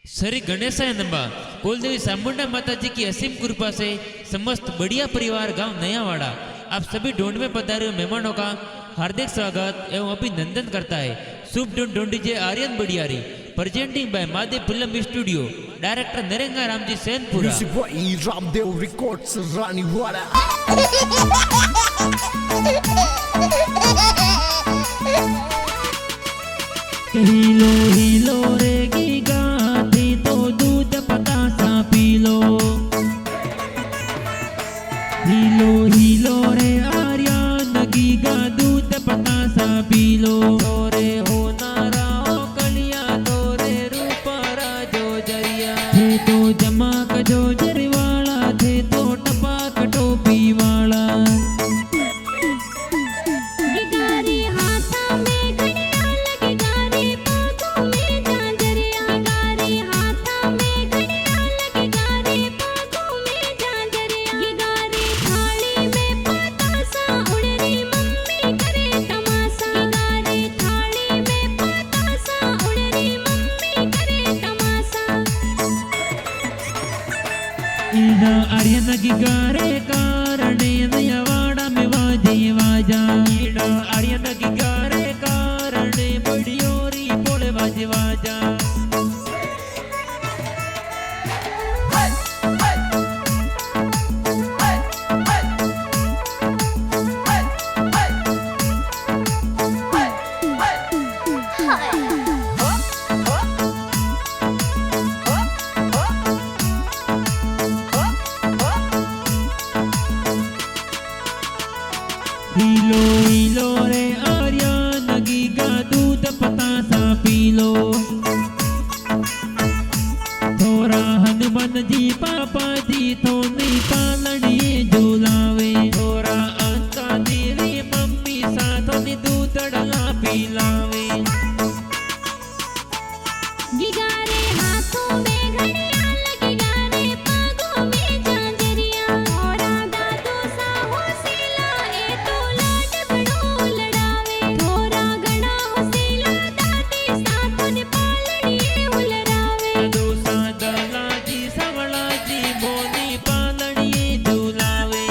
श्री गणेशाय नमः। कुलदेवी चामुंडा माता जी की असीम कृपा से समस्त बढ़िया परिवार गांव नयावाड़ा आप सभी ढूंढ में पधारे मेहमानों का हार्दिक स्वागत एवं अभिनंदन करता है। शुभ ढूंढिजे Aryan Badiyari, presenting by Mahadev film studio, director Narenga Ramji Senpura. Music by Ramdev Records, Raniwada. हिलो हिलो रे की गाथी तो दूध पतासा पी लो। हिलो हिलो रे आर्यन की गा दूध पतासा पी लो। तोरे होनारा हो कलिया तोरे रूपारा जो जरिया थे तो जमाक जो जरवाला थे तो टपाक टोपी वाला। आर्यन की गारे कारणे नयावाड़ा में वाजे वाजा। आर्यन की गारे कारणे बड़ियोरी बोले वाजे वाजा। हिलो हिलो रे आर्यन की गा दूध पतासा पी लो। थोड़ा हनुमान जी पापा जी थोनी पालनी झूलावे। थोड़ा अंका देवी मम्मी साथोनी दूध डला पिलावे। गिगारे हाथों में घड़ियाल, गिगारे पागों में झांझरिया। थोड़ा दादू सा होसिला ए तो लाड बड़ो लड़ावे। थोड़ा गड़ा होसिला दादी साथों ने पालनी उलरावे। दूसा दला जी सवला जी मोनी पालनी झूलावे।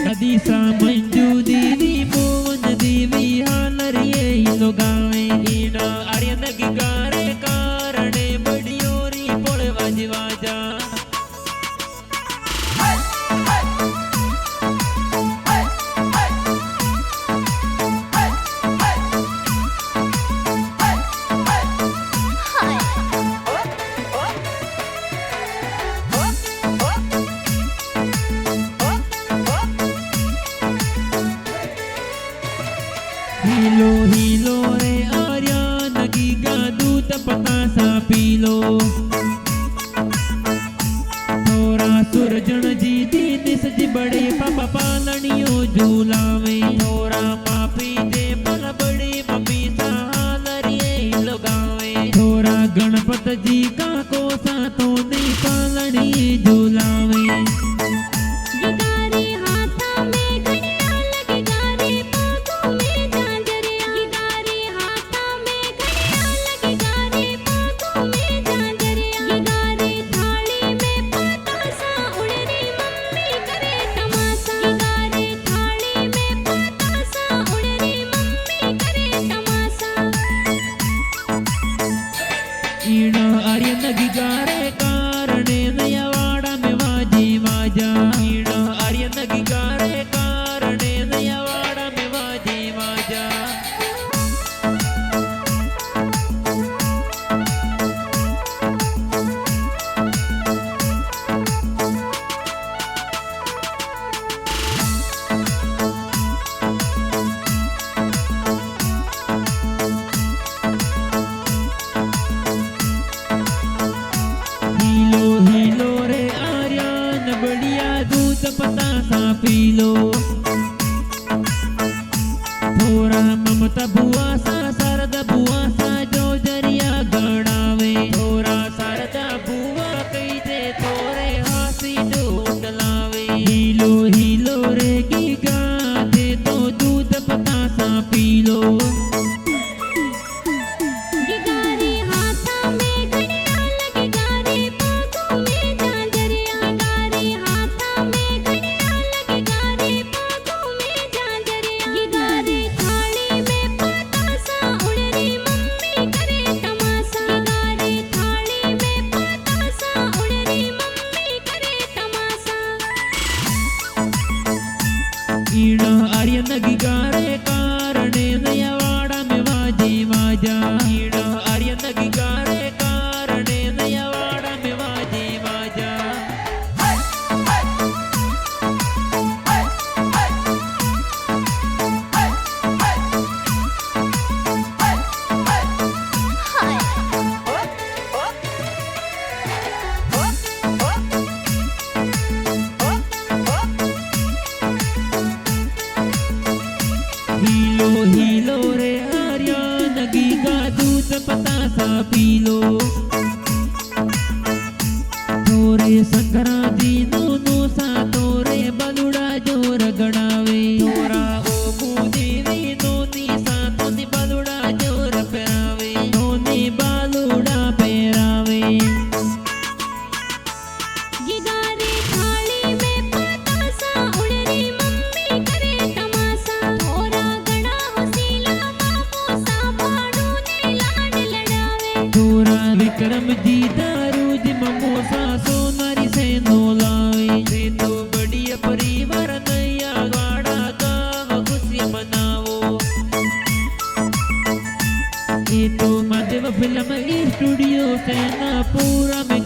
कदीसा मंजू देवी मोहन देवी हालरिये हिलो गावे। हीना आर्यन की गारे कारणे बड़ियोरी बोले वाजे वाजा। हिलो हिलो रे आर्यन की गा दूध पतासा पी लो। थोड़ा सुरजन जी दीनिस जी बड़े पापा पालनियों झूलावे। थोड़ा मापी जे बल बड़ी मम्मी सहालरिये हिलो गावे। थोड़ा गणपत जी का कोसा तो नहीं पालनी झूलावे। गिगारे हाथों में घड़ियाल, गिगारे पागों में झांझरिया। गिगारे हाथों में घड़ियाल, गिगारे पागों में झांझरिया। गिगारे थाली में पतासा उड़री मम्मी करे तमाशा। गिगारे थाली में पतासा उड़री मम्मी करे तमाशा। ईड़ा आर्यन की गारे कारणे नयावाड़ा में वाजे वाजा। ईड़ा आर्यन की गारे कारणे नयावाड़ा में वाजे वाजा। बाजा हीड़ा आर्यन की गारे कारणे नया वाड़ा में वाजे बाजा हीलो हीलो रे आर्या नगी का दूध पतासा पीलो तोरे संक्रांति नो सा तोरे बलुड़ा जोर गणावे तोरा ओ मुदेवी नोनी सा तोनी बलुड़ा जोर पेरावे नोनी बालुड़ा पेरावे गिगारे थाली में पतासा उड़री मम्मी करे तमासा थोरा गणा हसीला मामो सामाणू ने लाड लड़ावे तोरा विक्रम जी दारू जी ममोसा सोनारी से नोलावे से तो बढ़िया परिवार नया गाड़ा गाँव खुशियाँ मनावो ये तो माधव फिल्म स्टूडियो से ना पूरा में